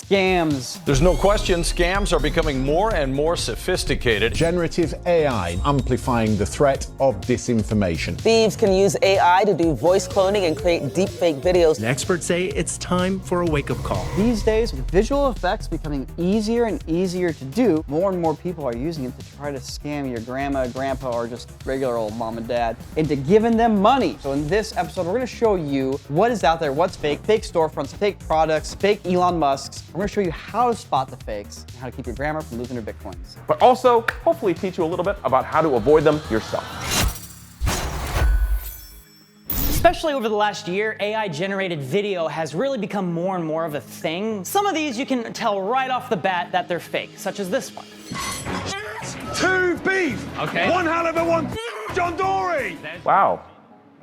scams. There's no question scams are becoming more and more sophisticated. Generative AI amplifying the threat of disinformation. Thieves can use AI to do voice cloning and create deepfake videos. And experts say it's time for a wake-up call. These days, with visual effects becoming easier and easier to do, more and more people are using it to try to scam your grandma, grandpa, or just regular old mom and dad into giving them money. So in this episode, we're gonna show you what is out there, what's fake storefronts, fake products, fake Elon Musks. We're gonna show you how to spot the fakes and how to keep your grandma from losing her Bitcoins. But also, hopefully teach you a little bit about how to avoid them yourself. Especially over the last year, AI-generated video has really become more and more of a thing. Some of these you can tell right off the bat that they're fake, such as this one. 2 beef! Okay. One hell of a one, John Dory! Wow,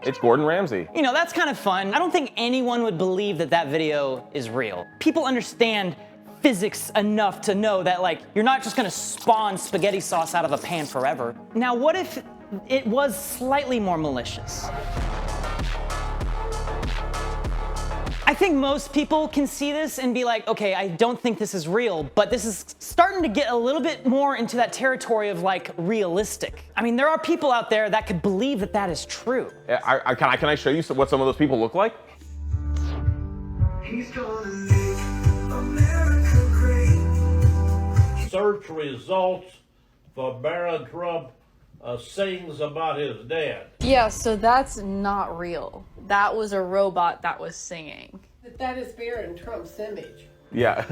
it's Gordon Ramsay. You know, that's kind of fun. I don't think anyone would believe that that video is real. People understand physics enough to know that, like, you're not just gonna spawn spaghetti sauce out of a pan forever. Now, what if it was slightly more malicious? I think most people can see this and be like, okay, I don't think this is real, but this is starting to get a little bit more into that territory of like realistic. I mean, there are people out there that could believe that that is true. Can I show you what some of those people look like? He's gonna make America great. Search results for Barron Trump sayings about his dad. Yeah, so that's not real. That was a robot that was singing. That is Barron Trump's image. Yeah,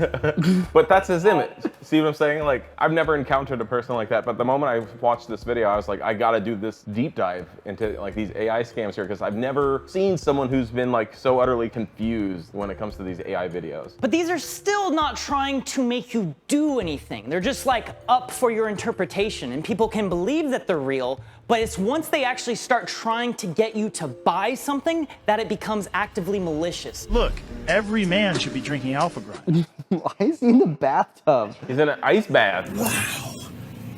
but that's his image. See what I'm saying? Like, I've never encountered a person like that, but the moment I watched this video, I was like, I gotta do this deep dive into like these AI scams here, because I've never seen someone who's been like so utterly confused when it comes to these AI videos. But these are still not trying to make you do anything. They're just like up for your interpretation, and people can believe that they're real, but it's once they actually start trying to get you to buy something that it becomes actively malicious. Look, every man should be drinking Alpha Grind. Why is he in the bathtub? He's in an ice bath. Wow,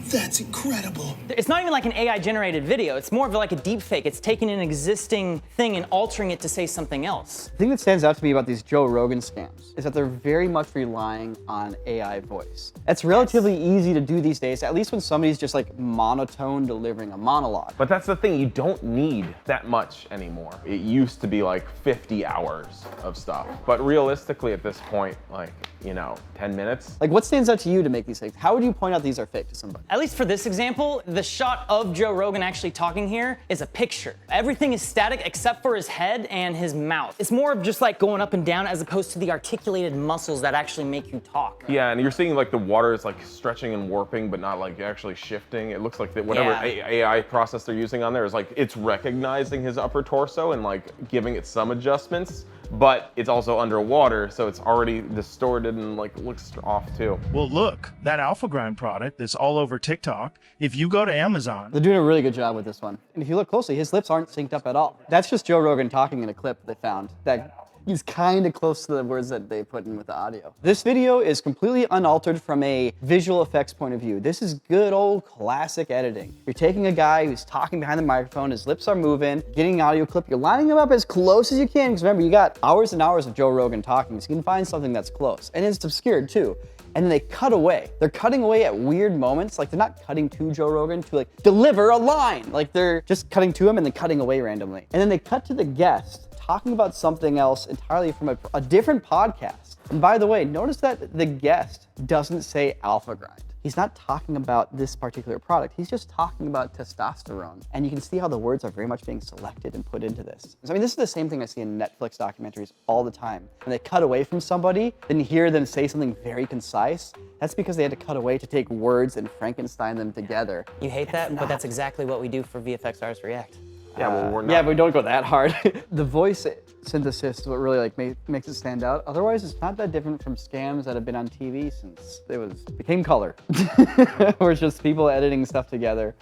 that's incredible. It's not even like an AI-generated video. It's more of like a deep fake. It's taking an existing thing and altering it to say something else. The thing that stands out to me about these Joe Rogan scams is that they're very much relying on AI voice. It's relatively easy to do these days, at least when somebody's just like monotone delivering a monologue. But that's the thing, you don't need that much anymore. It used to be like 50 hours of stuff. But realistically at this point, like, you know, 10 minutes. Like, what stands out to you to make these fakes? How would you point out these are fake to somebody? At least for this example, the shot of Joe Rogan actually talking here is a picture. Everything is static except for his head and his mouth. It's more of just like going up and down as opposed to the articulated muscles that actually make you talk. Yeah, and you're seeing like the water is like stretching and warping, but not like actually shifting. It looks like that whatever AI process they're using on there is like, it's recognizing his upper torso and like giving it some adjustments, but it's also underwater, so it's already distorted and like looks off too. Well, look, that Alpha Grind product that's all over TikTok, if you go to Amazon. They're doing a really good job with this one. And if you look closely, his lips aren't synced up at all. That's just Joe Rogan talking in a clip they found that he's kind of close to the words that they put in with the audio. This video is completely unaltered from a visual effects point of view. This is good old classic editing. You're taking a guy who's talking behind the microphone, his lips are moving, getting an audio clip, you're lining them up as close as you can, because remember, you got hours and hours of Joe Rogan talking, so you can find something that's close. And it's obscured too. And then they cut away. They're cutting away at weird moments. Like, they're not cutting to Joe Rogan to like deliver a line. Like, they're just cutting to him and then cutting away randomly. And then they cut to the guest talking about something else entirely from a different podcast. And by the way, notice that the guest doesn't say Alpha Grind. He's not talking about this particular product. He's just talking about testosterone. And you can see how the words are very much being selected and put into this. I mean, this is the same thing I see in Netflix documentaries all the time. When they cut away from somebody, then you hear them say something very concise. That's because they had to cut away to take words and Frankenstein them together. You hate that, but that's exactly what we do for VFX Artists React. Yeah, well, we're not. Yeah, but we don't go that hard. The voice synthesis is what really like makes it stand out. Otherwise, it's not that different from scams that have been on TV since it became color. Where it's just people editing stuff together,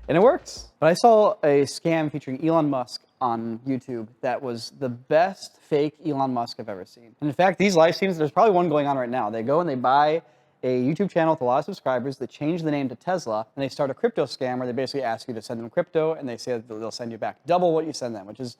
and it works. But I saw a scam featuring Elon Musk on YouTube that was the best fake Elon Musk I've ever seen. And in fact, these live streams, there's probably one going on right now. They go and they buy a YouTube channel with a lot of subscribers, they change the name to Tesla, and they start a crypto scam where they basically ask you to send them crypto, and they say that they'll send you back double what you send them, which is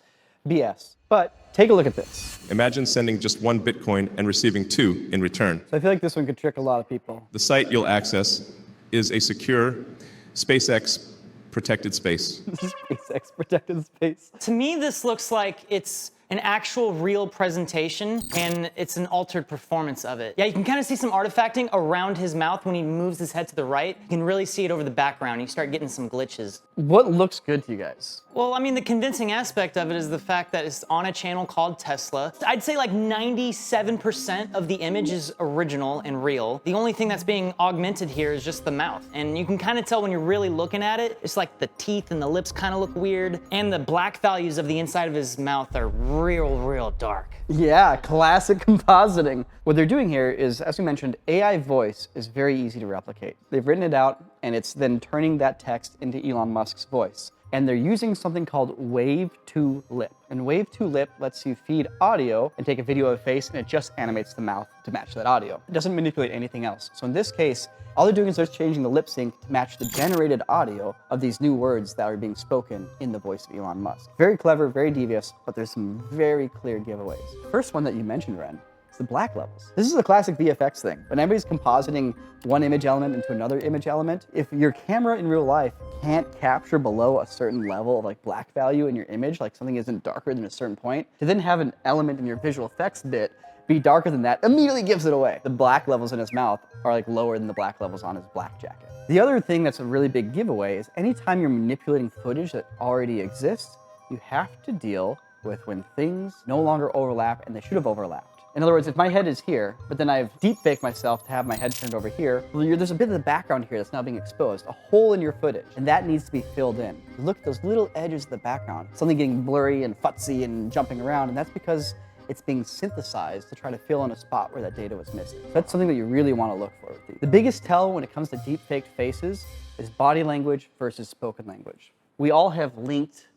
BS. But take a look at this. Imagine sending just 1 Bitcoin and receiving 2 in return. So I feel like this one could trick a lot of people. The site you'll access is a secure SpaceX protected space. SpaceX protected space. To me, this looks like it's an actual real presentation and it's an altered performance of it. Yeah, you can kind of see some artifacting around his mouth when he moves his head to the right. You can really see it over the background. You start getting some glitches. What looks good to you guys? Well, I mean, the convincing aspect of it is the fact that it's on a channel called Tesla. I'd say like 97% of the image is original and real. The only thing that's being augmented here is just the mouth. And you can kind of tell when you're really looking at it, it's like the teeth and the lips kind of look weird. And the black values of the inside of his mouth are real dark. Yeah, classic compositing. What they're doing here is, as we mentioned, AI voice is very easy to replicate. They've written it out, and it's then turning that text into Elon Musk's voice. And they're using something called Wave to Lip. And Wave to Lip lets you feed audio and take a video of a face, and it just animates the mouth to match that audio. It doesn't manipulate anything else. So in this case, all they're doing is they're changing the lip sync to match the generated audio of these new words that are being spoken in the voice of Elon Musk. Very clever, very devious, but there's some very clear giveaways. First one that you mentioned, Wren, is the black levels. This is a classic VFX thing. When everybody's compositing one image element into another image element, if your camera in real life can't capture below a certain level of like black value in your image, like something isn't darker than a certain point, to then have an element in your visual effects bit be darker than that immediately gives it away. The black levels in his mouth are like lower than the black levels on his black jacket. The other thing that's a really big giveaway is anytime you're manipulating footage that already exists, you have to deal with when things no longer overlap and they should have overlapped. In other words, if my head is here, but then I've deep-faked myself to have my head turned over here, well, there's a bit of the background here that's now being exposed, a hole in your footage, and that needs to be filled in. Look at those little edges of the background, something getting blurry and futzy and jumping around, and that's because it's being synthesized to try to fill in a spot where that data was missing. So that's something that you really want to look for with these. The biggest tell when it comes to deep-faked faces is body language versus spoken language. We all have linked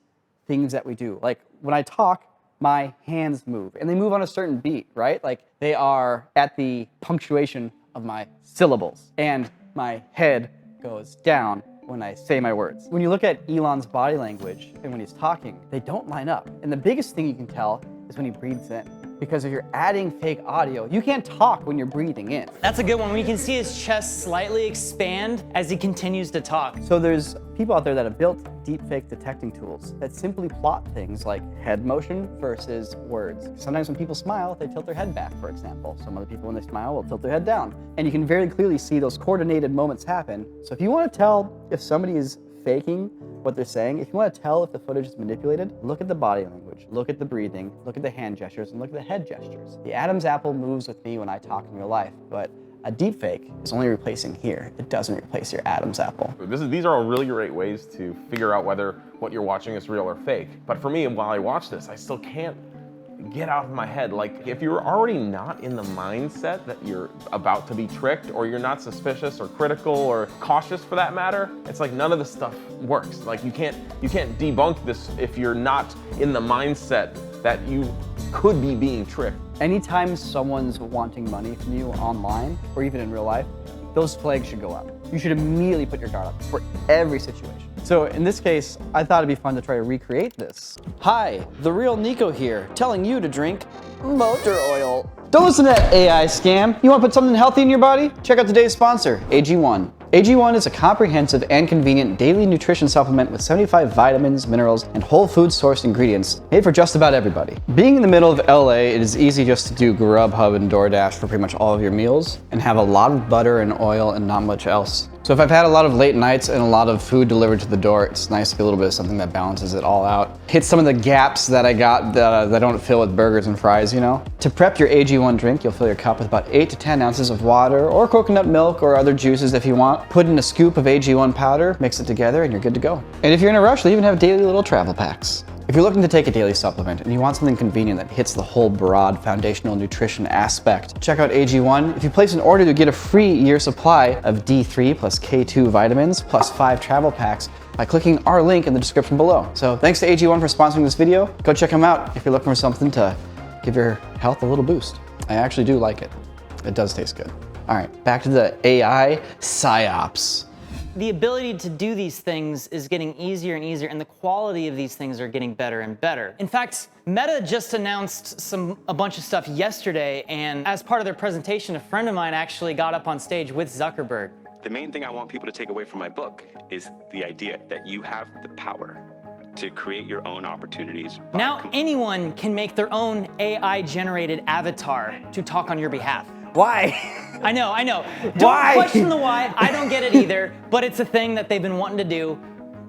things that we do. Like when I talk, my hands move, and they move on a certain beat, right? Like they are at the punctuation of my syllables, and my head goes down when I say my words. When you look at Elon's body language and when he's talking, they don't line up. And the biggest thing you can tell is when he breathes in. Because if you're adding fake audio, you can't talk when you're breathing in. That's a good one. When you can see his chest slightly expand as he continues to talk. So there's people out there that have built deepfake detecting tools that simply plot things like head motion versus words. Sometimes when people smile, they tilt their head back, for example. Some other people, when they smile, will tilt their head down. And you can very clearly see those coordinated moments happen. So if you want to tell if somebody is faking what they're saying, if you want to tell if the footage is manipulated, look at the body language, look at the breathing, look at the hand gestures, and look at the head gestures. The Adam's apple moves with me when I talk in real life, but a deepfake is only replacing here. It doesn't replace your Adam's apple. These are all really great ways to figure out whether what you're watching is real or fake. But for me, while I watch this, I still can't get out of my head. Like, if you're already not in the mindset that you're about to be tricked, or you're not suspicious or critical or cautious for that matter, it's like none of this stuff works. Like you can't debunk this if you're not in the mindset that you could be being tricked. Anytime someone's wanting money from you online, or even in real life, those flags should go up. You should immediately put your guard up for every situation. So in this case, I thought it'd be fun to try to recreate this. Hi, the real Niko here, telling you to drink motor oil. Don't listen to that AI scam. You want to put something healthy in your body? Check out today's sponsor, AG1. AG1 is a comprehensive and convenient daily nutrition supplement with 75 vitamins, minerals, and whole food sourced ingredients made for just about everybody. Being in the middle of LA, it is easy just to do Grubhub and DoorDash for pretty much all of your meals and have a lot of butter and oil and not much else. So if I've had a lot of late nights and a lot of food delivered to the door, it's nice to get a little bit of something that balances it all out. Hit some of the gaps that I got that I don't fill with burgers and fries, you know? To prep your AG1 drink, you'll fill your cup with about 8 to 10 ounces of water or coconut milk or other juices if you want. Put in a scoop of AG1 powder, mix it together, and you're good to go. And if you're in a rush, they even have daily little travel packs. If you're looking to take a daily supplement and you want something convenient that hits the whole broad foundational nutrition aspect, check out AG1. If you place an order, you get a free year supply of D3 plus K2 vitamins plus 5 travel packs by clicking our link in the description below. So thanks to AG1 for sponsoring this video. Go check them out if you're looking for something to give your health a little boost. I actually do like it. It does taste good. All right, back to the AI psyops. The ability to do these things is getting easier and easier, and the quality of these things are getting better and better. In fact, Meta just announced a bunch of stuff yesterday, and as part of their presentation, a friend of mine actually got up on stage with Zuckerberg. The main thing I want people to take away from my book is the idea that you have the power to create your own opportunities. Now anyone can make their own AI-generated avatar to talk on your behalf. Why? I know. Don't Why? question the why. I don't get it either, but it's a thing that they've been wanting to do.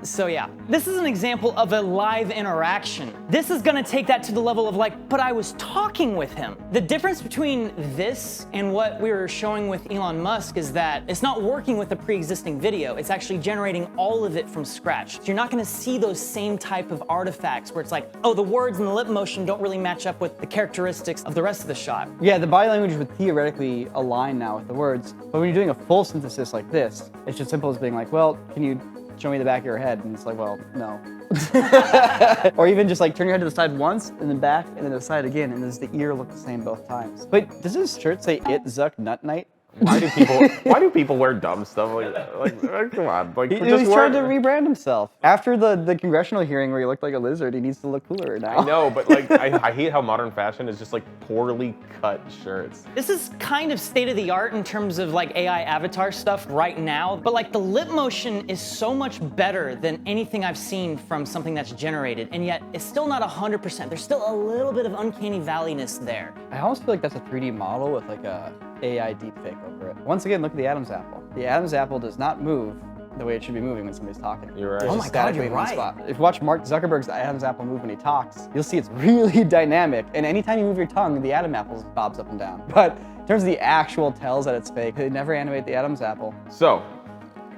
So yeah, this is an example of a live interaction. This is gonna take that to the level of like, but I was talking with him. The difference between this and what we were showing with Elon Musk is that it's not working with a pre-existing video. It's actually generating all of it from scratch. So you're not gonna see those same type of artifacts where it's like, oh, the words and the lip motion don't really match up with the characteristics of the rest of the shot. Yeah, the body language would theoretically align now with the words, but when you're doing a full synthesis like this, it's just simple as being like, well, can you show me the back of your head? And it's like, well, no. Or even just like turn your head to the side once, and then back, and then to the side again, and does the ear look the same both times? Wait, does this shirt say "It Zuck Nut Night"? Why do people wear dumb stuff like come on, like He's trying to rebrand himself. After the congressional hearing where he looked like a lizard, he needs to look cooler now. I know, but like I hate how modern fashion is just like poorly cut shirts. This is kind of state of the art in terms of like AI avatar stuff right now, but like the lip motion is so much better than anything I've seen from something that's generated, and yet it's still not 100%. There's still a little bit of uncanny valleyness there. I almost feel like that's a 3D model with like a AI deepfake over it. Once again, look at the Adam's apple. The Adam's apple does not move the way it should be moving when somebody's talking. You're right. There's Oh a my static God, you're wave in one right. spot. If you watch Mark Zuckerberg's Adam's apple move when he talks, you'll see it's really dynamic. And anytime you move your tongue, the Adam apple bobs up and down. But in terms of the actual tells that it's fake, they never animate the Adam's apple. So,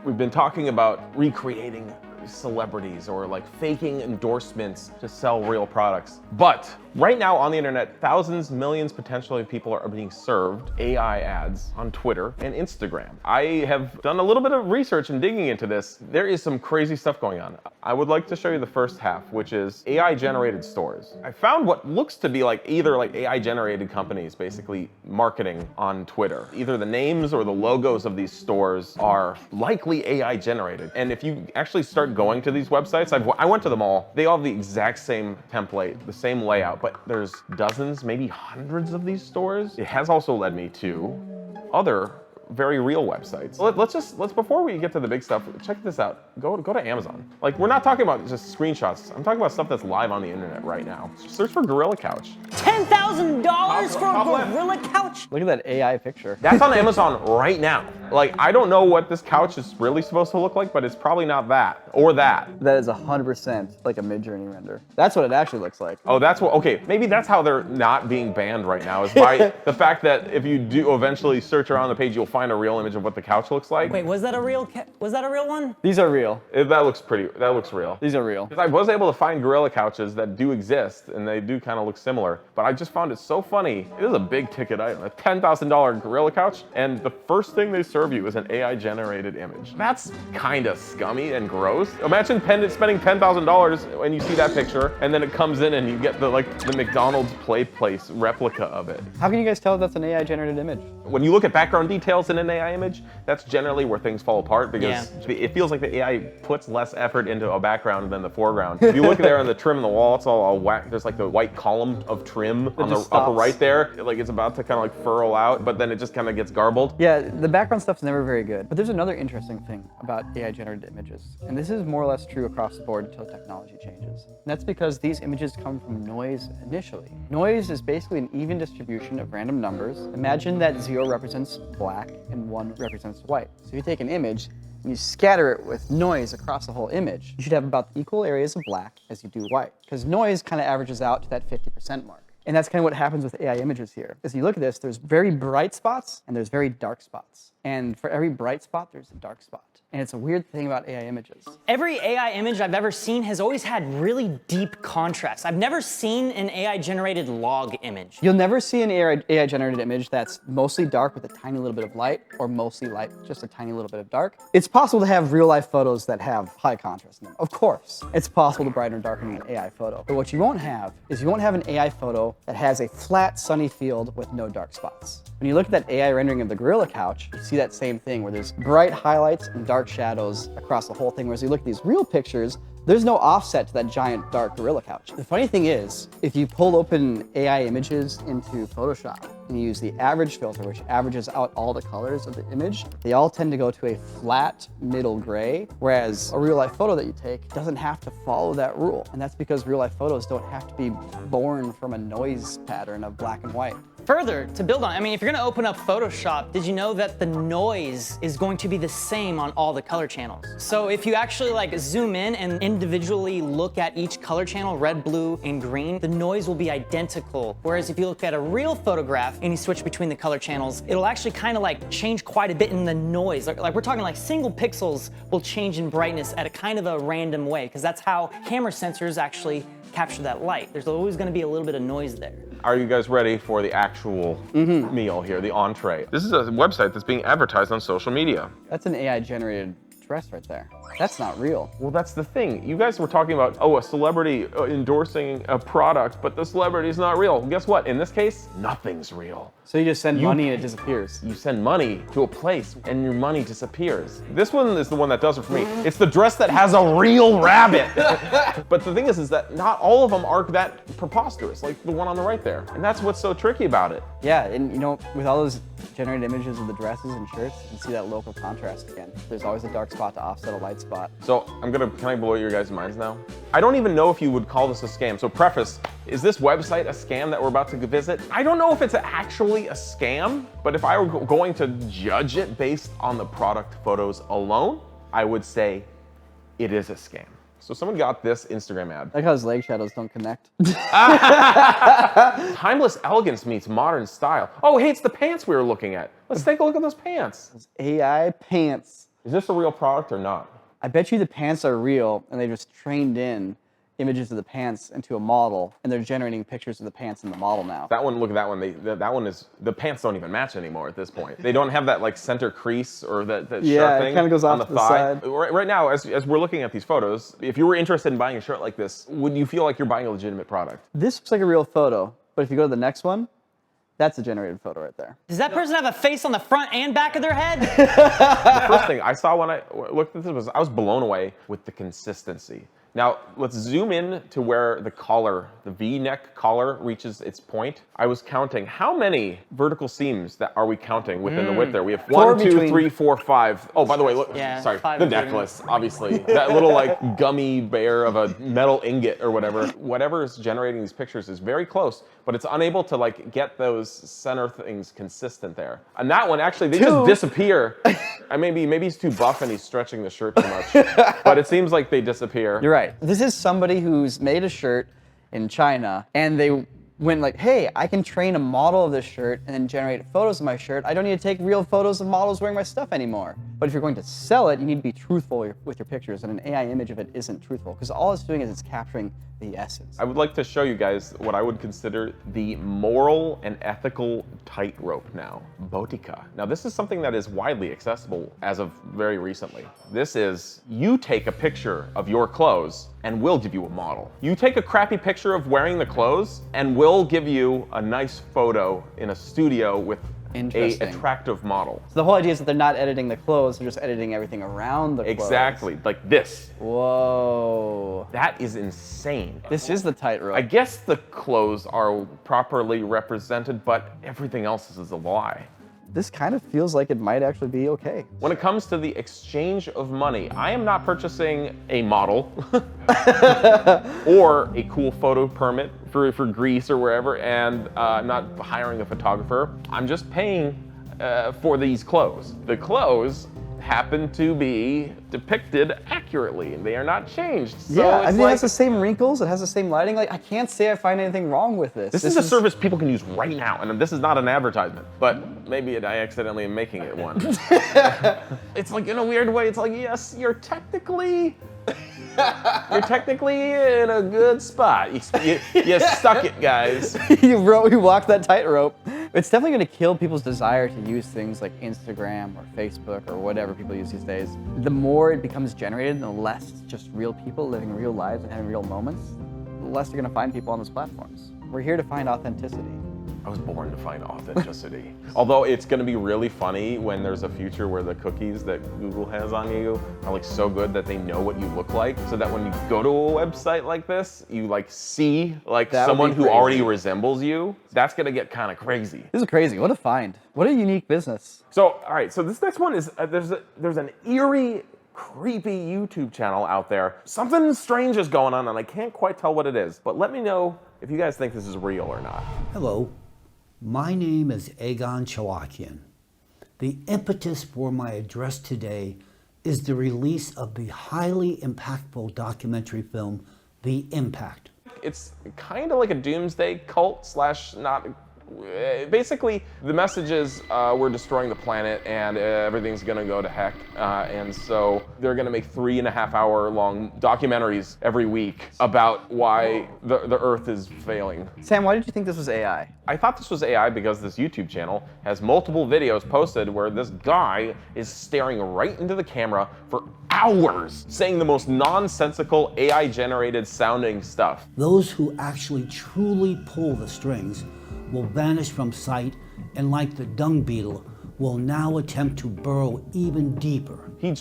we've been talking about recreating celebrities or like faking endorsements to sell real products. But right now on the internet, thousands, millions potentially of people are being served AI ads on Twitter and Instagram. I have done a little bit of research and digging into this. There is some crazy stuff going on. I would like to show you the first half, which is AI generated stores. I found what looks to be like either like AI generated companies basically marketing on Twitter. Either the names or the logos of these stores are likely AI generated. And if you actually start going to these websites, I went to them all. They all have the exact same template, the same layout, but there's dozens, maybe hundreds of these stores. It has also led me to other very real websites. Let's before we get to the big stuff, check this out. Go to Amazon. Like, we're not talking about just screenshots. I'm talking about stuff that's live on the internet right now. Search for Gorilla Couch. $10,000 for a gorilla couch? Look at that AI picture. That's on Amazon right now. Like, I don't know what this couch is really supposed to look like, but it's probably not that or that. That is 100% like a Midjourney render. That's what it actually looks like. Oh, that's what, okay, maybe that's how they're not being banned right now, is by the fact that if you do eventually search around the page, you'll find a real image of what the couch looks like. Wait, was that a real one? These are real. That looks real. These are real. Because I was able to find gorilla couches that do exist, and they do kind of look similar, but I just found it so funny. It is a big ticket item, a $10,000 gorilla couch, and the first thing they serve you is an AI generated image. That's kind of scummy and gross. Imagine spending $10,000 when you see that picture, and then it comes in and you get the McDonald's play place replica of it. How can you guys tell that's an AI generated image? When you look at background details in an AI image, that's generally where things fall apart, because it feels like the AI puts less effort into a background than the foreground. If you look there on the trim on the wall, it's all whack. There's like the white column of trim on the upper right there. Like it's about to kind of like furrow out, but then it just kind of gets garbled. Yeah, the background stuff's never very good. But there's another interesting thing about AI generated images. And this is more or less true across the board until technology changes. And that's because these images come from noise initially. Noise is basically an even distribution of random numbers. Imagine that 0 represents black and 1 represents white. So if you take an image and you scatter it with noise across the whole image, you should have about equal areas of black as you do white, because noise kind of averages out to that 50% mark. And that's kind of what happens with AI images here. As you look at this, there's very bright spots and there's very dark spots. And for every bright spot, there's a dark spot. And it's a weird thing about AI images. Every AI image I've ever seen has always had really deep contrast. I've never seen an AI-generated log image. You'll never see an AI-generated image that's mostly dark with a tiny little bit of light, or mostly light, just a tiny little bit of dark. It's possible to have real-life photos that have high contrast in them. Of course, it's possible to brighten or darken an AI photo. But what you won't have is you won't have an AI photo that has a flat, sunny field with no dark spots. When you look at that AI rendering of the gorilla couch, you see that same thing where there's bright highlights and dark shadows across the whole thing. Whereas you look at these real pictures, there's no offset to that giant dark gorilla couch. The funny thing is, if you pull open AI images into Photoshop and you use the average filter, which averages out all the colors of the image, they all tend to go to a flat middle gray, whereas a real life photo that you take doesn't have to follow that rule. And that's because real life photos don't have to be born from a noise pattern of black and white. Further, to build on, I mean, if you're gonna open up Photoshop, did you know that the noise is going to be the same on all the color channels? So if you actually like zoom in and individually look at each color channel, red, blue, and green, the noise will be identical. Whereas if you look at a real photograph and you switch between the color channels, it'll actually kind of like change quite a bit in the noise. Like we're talking like single pixels will change in brightness at a kind of a random way, because that's how camera sensors actually capture that light. There's always gonna be a little bit of noise there. Are you guys ready for the actual meal here, the entree? This is a website that's being advertised on social media. That's an AI generated dress right there. That's not real. Well, that's the thing. You guys were talking about, oh, a celebrity endorsing a product, but the celebrity is not real. Guess what? In this case, nothing's real. So you just send money and it disappears. You send money to a place and your money disappears. This one is the one that does it for me. It's the dress that has a real rabbit. But the thing is that not all of them are that preposterous, like the one on the right there. And that's what's so tricky about it. Yeah, and you know, with all those generated images of the dresses and shirts, you can see that local contrast again. There's always a dark spot to offset a light spot. So can I blow your guys' minds now? I don't even know if you would call this a scam. So preface, is this website a scam that we're about to visit? I don't know if it's actually a scam, but if I were going to judge it based on the product photos alone, I would say it is a scam. So someone got this Instagram ad. I like how his leg shadows don't connect. Timeless elegance meets modern style. Oh, hey, it's the pants we were looking at. Let's take a look at those pants. Those AI pants. Is this a real product or not? I bet you the pants are real and they just trained in images of the pants into a model and they're generating pictures of the pants in the model now. That one, look at that one. That one is, the pants don't even match anymore at this point. They don't have that like center crease or that sharp thing it kind of goes on off the to thigh. side. Right now, as we're looking at these photos, if you were interested in buying a shirt like this, would you feel like you're buying a legitimate product? This looks like a real photo, but if you go to the next one, that's a generated photo right there. Does that person have a face on the front and back of their head? The first thing I saw when I looked at this was I was blown away with the consistency. Now, let's zoom in to where the collar, the V-neck collar reaches its point. I was counting how many vertical seams that are we counting within the width there. We have 1, 2, 3, 4, 5. Oh, by the way, look, sorry, the necklace, obviously. That little like gummy bear of a metal ingot or whatever. Whatever is generating these pictures is very close, but it's unable to like get those center things consistent there. And that one, actually, they just disappear. Maybe he's too buff and he's stretching the shirt too much, but it seems like they disappear. You're right. This is somebody who's made a shirt in China and they went like, hey, I can train a model of this shirt and then generate photos of my shirt. I don't need to take real photos of models wearing my stuff anymore. But if you're going to sell it, you need to be truthful with your pictures, and an AI image of it isn't truthful because all it's doing is it's capturing the essence. I would like to show you guys what I would consider the moral and ethical tightrope now, Botica. Now this is something that is widely accessible as of very recently. This is, you take a picture of your clothes and we'll give you a model. You take a crappy picture of wearing the clothes and we'll give you a nice photo in a studio with an attractive model. So the whole idea is that they're not editing the clothes, they're just editing everything around the clothes. Exactly, like this. Whoa. That is insane. This is the tightrope. I guess the clothes are properly represented, but everything else is a lie. This kind of feels like it might actually be okay. When it comes to the exchange of money, I am not purchasing a model or a cool photo permit for Greece or wherever, and I'm not hiring a photographer. I'm just paying for these clothes. The clothes happen to be depicted accurately and they are not changed. So yeah, I mean, it has the same wrinkles, it has the same lighting. Like, I can't say I find anything wrong with this. This is a service people can use right now, and this is not an advertisement, but maybe I accidentally am making it one. It's like, in a weird way, it's like, yes, you're technically in a good spot. You stuck it, guys. You walked that tightrope. It's definitely going to kill people's desire to use things like Instagram or Facebook or whatever people use these days. The more it becomes generated and the less it's just real people living real lives and having real moments, the less you're going to find people on those platforms. We're here to find authenticity. I was born to find authenticity. Although it's gonna be really funny when there's a future where the cookies that Google has on you are like so good that they know what you look like, so that when you go to a website like this, you like see like someone who already resembles you. That's gonna get kind of crazy. This is crazy. What a find. What a unique business. So, all right, so this next one is, there's an eerie, creepy YouTube channel out there. Something strange is going on and I can't quite tell what it is, but let me know if you guys think this is real or not. Hello, my name is Egon Cholakian. The impetus for my address today is the release of the highly impactful documentary film, The Impact. It's kind of like a doomsday cult slash not. Basically, the message is we're destroying the planet and everything's gonna go to heck. And so they're gonna make 3.5-hour long documentaries every week about why the Earth is failing. Sam, why did you think this was AI? I thought this was AI because this YouTube channel has multiple videos posted where this guy is staring right into the camera for hours, saying the most nonsensical AI-generated sounding stuff. Those who actually truly pull the strings will vanish from sight and, like the dung beetle, will now attempt to burrow even deeper. He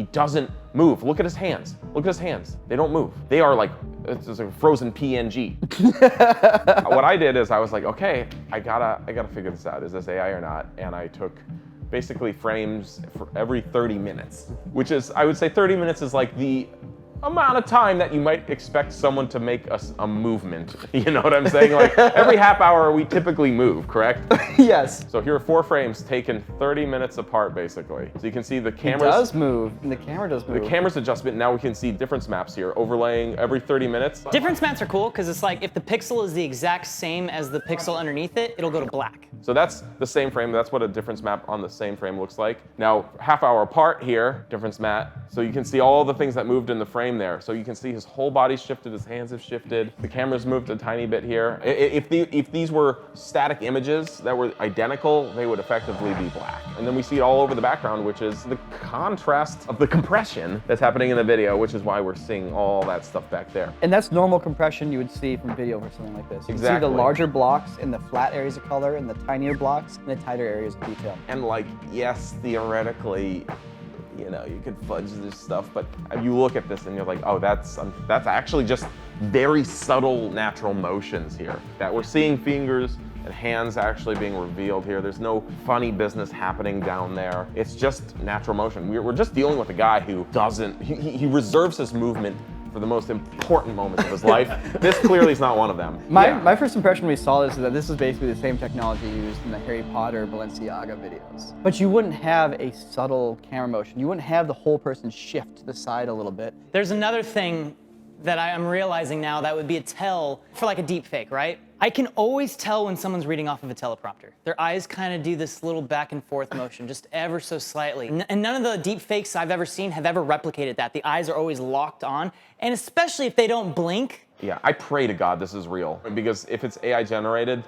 doesn't move. Look at his hands. Look at his hands. They don't move. They are like, it's a frozen PNG. What I did is I was like, okay, I gotta figure this out. Is this AI or not? And I took basically frames for every 30 minutes, which is, I would say 30 minutes is like the amount of time that you might expect someone to make a movement. You know what I'm saying? Like every half hour we typically move, correct? Yes. So here are 4 frames taken 30 minutes apart, basically. So you can see the cameras. It does move, and the camera does move. The camera's adjustment, now we can see difference maps here, overlaying every 30 minutes. Difference maps are cool because it's like if the pixel is the exact same as the pixel underneath it, it'll go to black. So that's the same frame. That's what a difference map on the same frame looks like. Now, half hour apart here, difference map. So you can see all the things that moved in the frame there. So you can see his whole body's shifted, his hands have shifted. The camera's moved a tiny bit here. If these were static images that were identical, they would effectively be black. And then we see it all over the background, which is the contrast of the compression that's happening in the video, which is why we're seeing all that stuff back there. And that's normal compression you would see from video for something like this. You Exactly. see the larger blocks in the flat areas of color and the tinier blocks in the tighter areas of detail. And like, yes, theoretically, you know, you could fudge this stuff, but you look at this and you're like, oh, that's actually just very subtle natural motions here. That we're seeing fingers and hands actually being revealed here. There's no funny business happening down there. It's just natural motion. We're just dealing with a guy who doesn't, he reserves his movement for the most important moments of his life. This clearly is not one of them. My first impression when we saw this is that this is basically the same technology used in the Harry Potter Balenciaga videos. But you wouldn't have a subtle camera motion. You wouldn't have the whole person shift to the side a little bit. There's another thing that I'm realizing now that would be a tell for like a deep fake, right? I can always tell when someone's reading off of a teleprompter. Their eyes kind of do this little back and forth motion, just ever so slightly. And none of the deep fakes I've ever seen have ever replicated that. The eyes are always locked on, and especially if they don't blink. Yeah, I pray to God this is real, because if it's AI generated,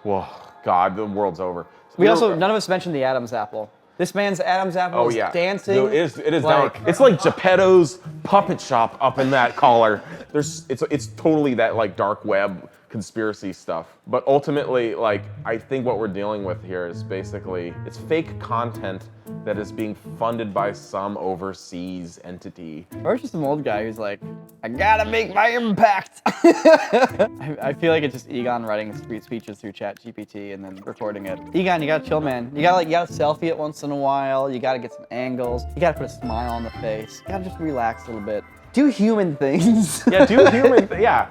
whoa, God, the world's over. We also, none of us mentioned the Adam's apple. This man's Adam's apple is dancing. No, it is like, down. It's like Geppetto's puppet shop up in that collar. It's totally that like dark web conspiracy stuff. But ultimately, like, I think what we're dealing with here is basically, it's fake content that is being funded by some overseas entity. Or it's just some old guy who's like, I gotta make my impact. I feel like it's just Egon writing speeches through ChatGPT and then recording it. Egon, you gotta chill, man. You gotta selfie it once in a while. You gotta get some angles. You gotta put a smile on the face. You gotta just relax a little bit. Do human things. Yeah, do human things, yeah.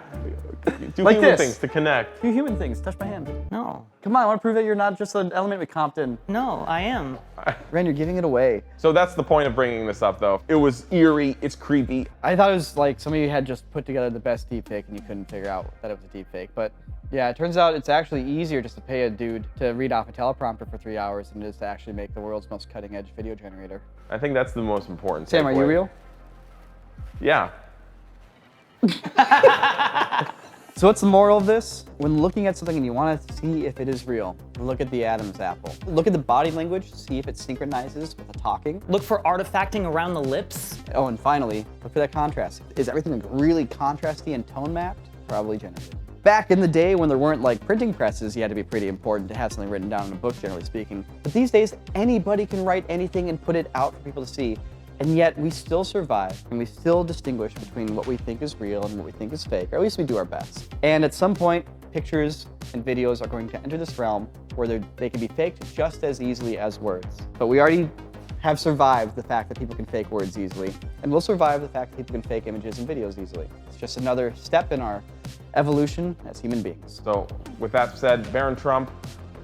Do like human things to connect. Do human things. Touch my hand. No. Come on, I want to prove that you're not just an element with Compton. No, I am. Wren, you're giving it away. So that's the point of bringing this up, though. It was eerie. It's creepy. I thought it was like some of you had just put together the best deepfake and you couldn't figure out that it was a deepfake. But yeah, it turns out it's actually easier just to pay a dude to read off a teleprompter for 3 hours than it is to actually make the world's most cutting-edge video generator. I think that's the most important. Sam, are you real? Yeah. So what's the moral of this? When looking at something and you want to see if it is real, look at the Adam's apple. Look at the body language, see if it synchronizes with the talking. Look for artifacting around the lips. Oh, and finally, look for that contrast. Is everything really contrasty and tone mapped? Probably generated. Back in the day when there weren't like printing presses, you had to be pretty important to have something written down in a book, generally speaking. But these days, anybody can write anything and put it out for people to see. And yet we still survive and we still distinguish between what we think is real and what we think is fake, or at least we do our best. And at some point, pictures and videos are going to enter this realm where they can be faked just as easily as words. But we already have survived the fact that people can fake words easily, and we'll survive the fact that people can fake images and videos easily. It's just another step in our evolution as human beings. So with that said, Baron Trump,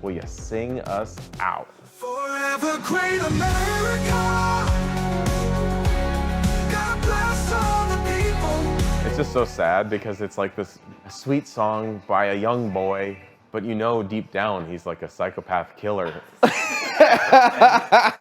will you sing us out? Forever great America. God bless all the people. It's just so sad because it's like this sweet song by a young boy, but you know deep down he's like a psychopath killer.